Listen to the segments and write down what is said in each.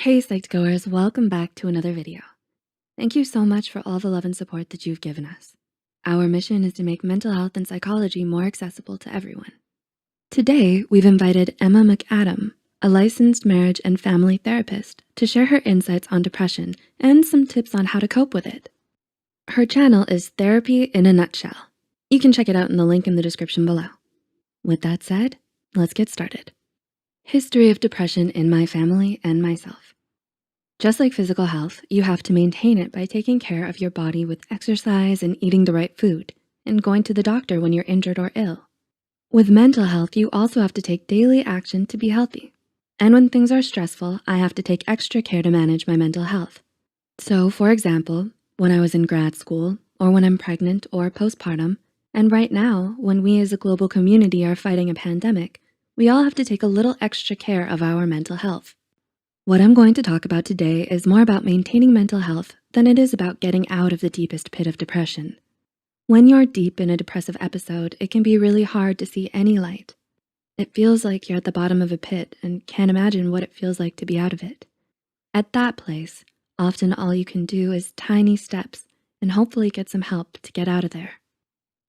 Hey Psyched Goers, welcome back to another video. Thank you so much for all the love and support that you've given us. Our mission is to make mental health and psychology more accessible to everyone. Today, we've invited Emma McAdam, a licensed marriage and family therapist, to share her insights on depression and some tips on how to cope with it. Her channel is Therapy in a Nutshell. You can check it out in the link in the description below. With that said, let's get started. History of depression in my family and myself. Just like physical health, you have to maintain it by taking care of your body with exercise and eating the right food and going to the doctor when you're injured or ill. With mental health, you also have to take daily action to be healthy. And when things are stressful, I have to take extra care to manage my mental health. So for example, when I was in grad school or when I'm pregnant or postpartum, and right now, when we as a global community are fighting a pandemic, we all have to take a little extra care of our mental health. What I'm going to talk about today is more about maintaining mental health than it is about getting out of the deepest pit of depression. When you're deep in a depressive episode, it can be really hard to see any light. It feels like you're at the bottom of a pit and can't imagine what it feels like to be out of it. At that place, often all you can do is tiny steps and hopefully get some help to get out of there.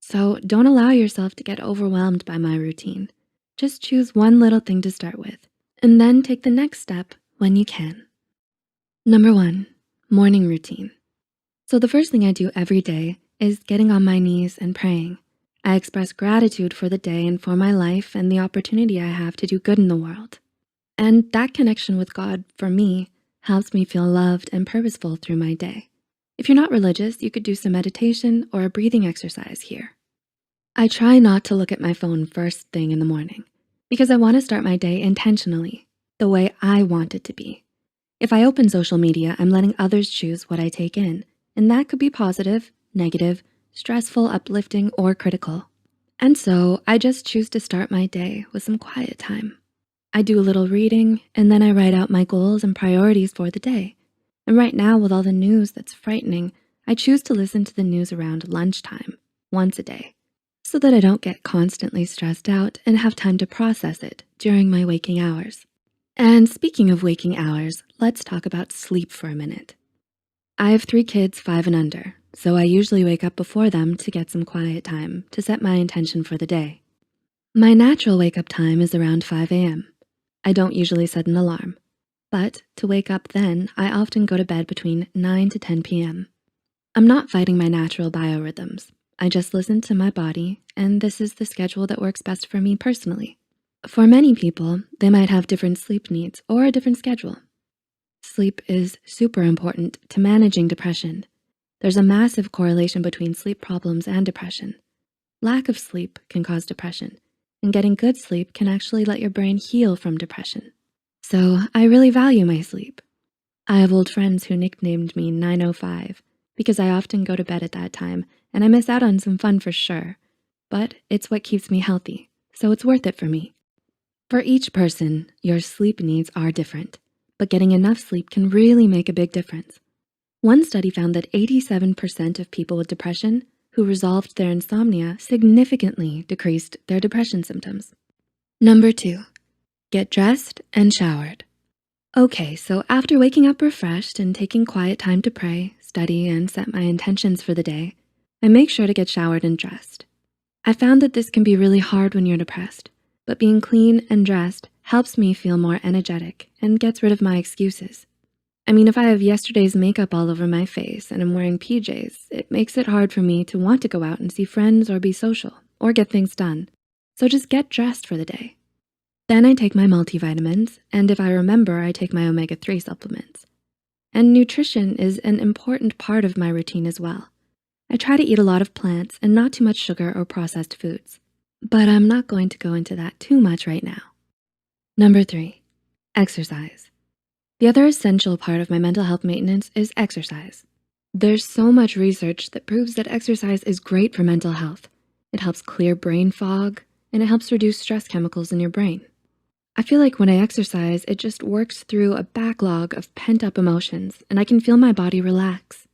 So don't allow yourself to get overwhelmed by my routine. Just choose one little thing to start with and then take the next step when you can. Number 1, morning routine. So the first thing I do every day is getting on my knees and praying. I express gratitude for the day and for my life and the opportunity I have to do good in the world. And that connection with God, for me, helps me feel loved and purposeful through my day. If you're not religious, you could do some meditation or a breathing exercise here. I try not to look at my phone first thing in the morning because I want to start my day intentionally, the way I want it to be. If I open social media, I'm letting others choose what I take in, and that could be positive, negative, stressful, uplifting, or critical. And so I just choose to start my day with some quiet time. I do a little reading, and then I write out my goals and priorities for the day. And right now, with all the news that's frightening, I choose to listen to the news around lunchtime, once a day, so that I don't get constantly stressed out and have time to process it during my waking hours. And speaking of waking hours, let's talk about sleep for a minute. I have 3 kids, 5 and under, so I usually wake up before them to get some quiet time to set my intention for the day. My natural wake up time is around 5 a.m. I don't usually set an alarm, but to wake up then, I often go to bed between 9 to 10 p.m. I'm not fighting my natural biorhythms. I just listen to my body, and this is the schedule that works best for me personally. For many people, they might have different sleep needs or a different schedule. Sleep is super important to managing depression. There's a massive correlation between sleep problems and depression. Lack of sleep can cause depression, and getting good sleep can actually let your brain heal from depression. So I really value my sleep. I have old friends who nicknamed me 905 because I often go to bed at that time and I miss out on some fun for sure, but it's what keeps me healthy, so it's worth it for me. For each person, your sleep needs are different, but getting enough sleep can really make a big difference. One study found that 87% of people with depression who resolved their insomnia significantly decreased their depression symptoms. Number 2, get dressed and showered. Okay, so after waking up refreshed and taking quiet time to pray, study, and set my intentions for the day, I make sure to get showered and dressed. I found that this can be really hard when you're depressed, but being clean and dressed helps me feel more energetic and gets rid of my excuses. I mean, if I have yesterday's makeup all over my face and I'm wearing PJs, it makes it hard for me to want to go out and see friends or be social or get things done. So just get dressed for the day. Then I take my multivitamins, and if I remember, I take my omega-3 supplements. And nutrition is an important part of my routine as well. I try to eat a lot of plants and not too much sugar or processed foods, but I'm not going to go into that too much right now. Number 3, exercise. The other essential part of my mental health maintenance is exercise. There's so much research that proves that exercise is great for mental health. It helps clear brain fog, and it helps reduce stress chemicals in your brain. I feel like when I exercise, it just works through a backlog of pent-up emotions, and I can feel my body relax.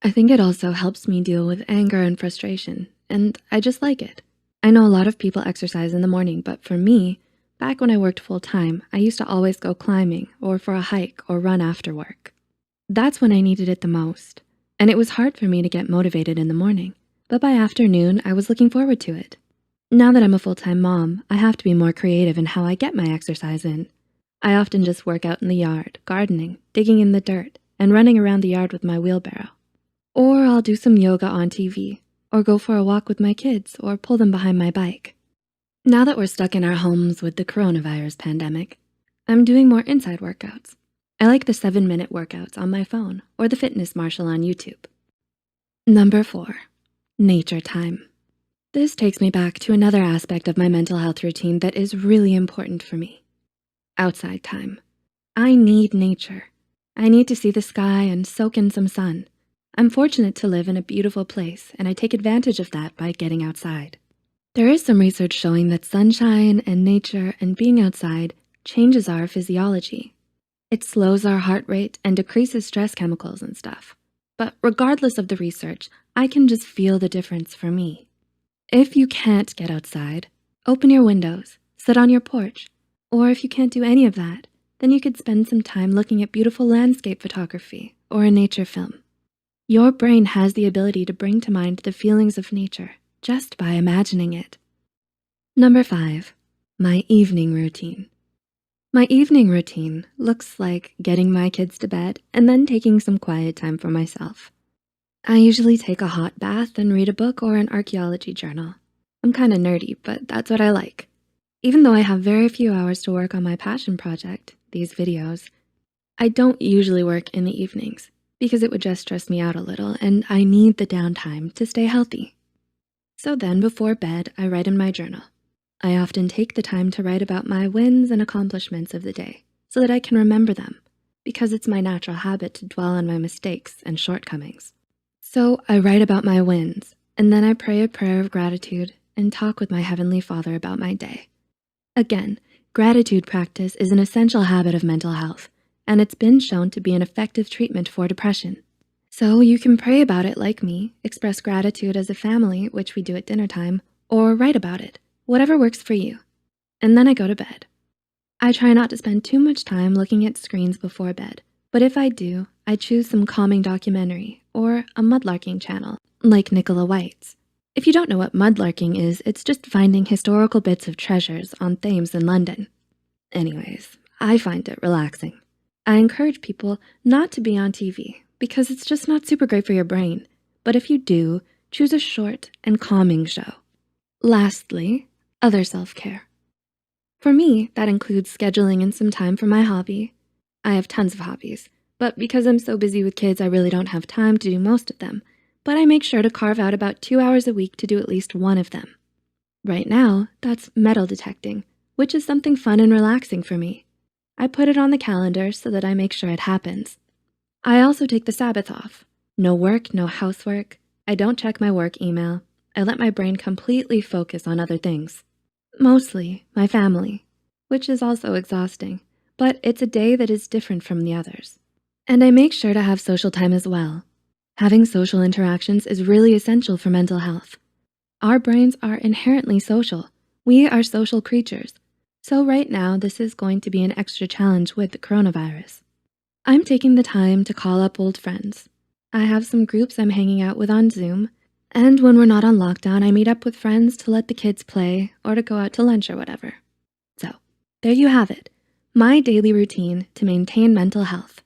I think it also helps me deal with anger and frustration, and I just like it. I know a lot of people exercise in the morning, but for me, Back when I worked full-time, I used to always go climbing or for a hike or run after work. That's when I needed it the most, and it was hard for me to get motivated in the morning, but by afternoon, I was looking forward to it. Now that I'm a full-time mom, I have to be more creative in how I get my exercise in. I often just work out in the yard, gardening, digging in the dirt, and running around the yard with my wheelbarrow. Or I'll do some yoga on TV, or go for a walk with my kids, or pull them behind my bike. Now that we're stuck in our homes with the coronavirus pandemic, I'm doing more inside workouts. I like the 7-minute workouts on my phone or the Fitness Marshal on YouTube. Number 4, nature time. This takes me back to another aspect of my mental health routine that is really important for me. Outside time. I need nature. I need to see the sky and soak in some sun. I'm fortunate to live in a beautiful place, and I take advantage of that by getting outside. There is some research showing that sunshine and nature and being outside changes our physiology. It slows our heart rate and decreases stress chemicals and stuff. But regardless of the research, I can just feel the difference for me. If you can't get outside, open your windows, sit on your porch, or if you can't do any of that, then you could spend some time looking at beautiful landscape photography or a nature film. Your brain has the ability to bring to mind the feelings of nature just by imagining it. Number 5, my evening routine. My evening routine looks like getting my kids to bed and then taking some quiet time for myself. I usually take a hot bath and read a book or an archaeology journal. I'm kind of nerdy, but that's what I like. Even though I have very few hours to work on my passion project, these videos, I don't usually work in the evenings because it would just stress me out a little and I need the downtime to stay healthy. So then before bed, I write in my journal. I often take the time to write about my wins and accomplishments of the day so that I can remember them because it's my natural habit to dwell on my mistakes and shortcomings. So I write about my wins and then I pray a prayer of gratitude and talk with my Heavenly Father about my day. Again, gratitude practice is an essential habit of mental health, and it's been shown to be an effective treatment for depression. So you can pray about it like me, express gratitude as a family, which we do at dinner time, or write about it, whatever works for you. And then I go to bed. I try not to spend too much time looking at screens before bed, but if I do, I choose some calming documentary or a mudlarking channel, like Nicola White's. If you don't know what mudlarking is, it's just finding historical bits of treasures on Thames in London. Anyways, I find it relaxing. I encourage people not to be on TV because it's just not super great for your brain. But if you do, choose a short and calming show. Lastly, other self-care. For me, that includes scheduling in some time for my hobby. I have tons of hobbies, but because I'm so busy with kids, I really don't have time to do most of them. But I make sure to carve out about 2 hours a week to do at least one of them. Right now, that's metal detecting, which is something fun and relaxing for me. I put it on the calendar so that I make sure it happens. I also take the Sabbath off. No work, no housework. I don't check my work email. I let my brain completely focus on other things. Mostly my family, which is also exhausting, but it's a day that is different from the others. And I make sure to have social time as well. Having social interactions is really essential for mental health. Our brains are inherently social. We are social creatures. So right now, this is going to be an extra challenge with the coronavirus. I'm taking the time to call up old friends. I have some groups I'm hanging out with on Zoom, and when we're not on lockdown, I meet up with friends to let the kids play or to go out to lunch or whatever. So there you have it, my daily routine to maintain mental health.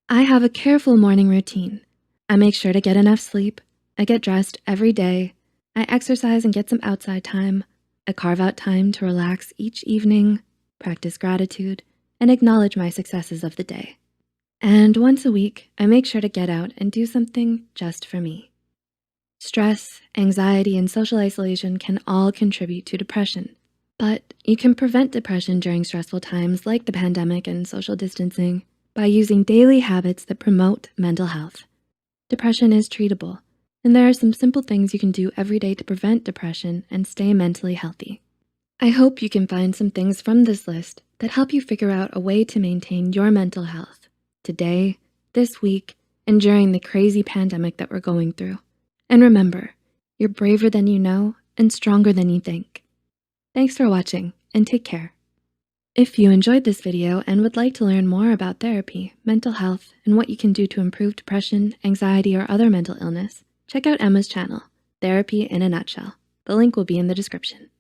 I have a careful morning routine. I make sure to get enough sleep. I get dressed every day. I exercise and get some outside time. I carve out time to relax each evening, practice gratitude, and acknowledge my successes of the day. And once a week, I make sure to get out and do something just for me. Stress, anxiety, and social isolation can all contribute to depression, but you can prevent depression during stressful times like the pandemic and social distancing by using daily habits that promote mental health. Depression is treatable, and there are some simple things you can do every day to prevent depression and stay mentally healthy. I hope you can find some things from this list that help you figure out a way to maintain your mental health today, this week, and during the crazy pandemic that we're going through. And remember, you're braver than you know and stronger than you think. Thanks for watching, and take care. If you enjoyed this video and would like to learn more about therapy, mental health, and what you can do to improve depression, anxiety, or other mental illness, check out Emma's channel, Therapy in a Nutshell. The link will be in the description.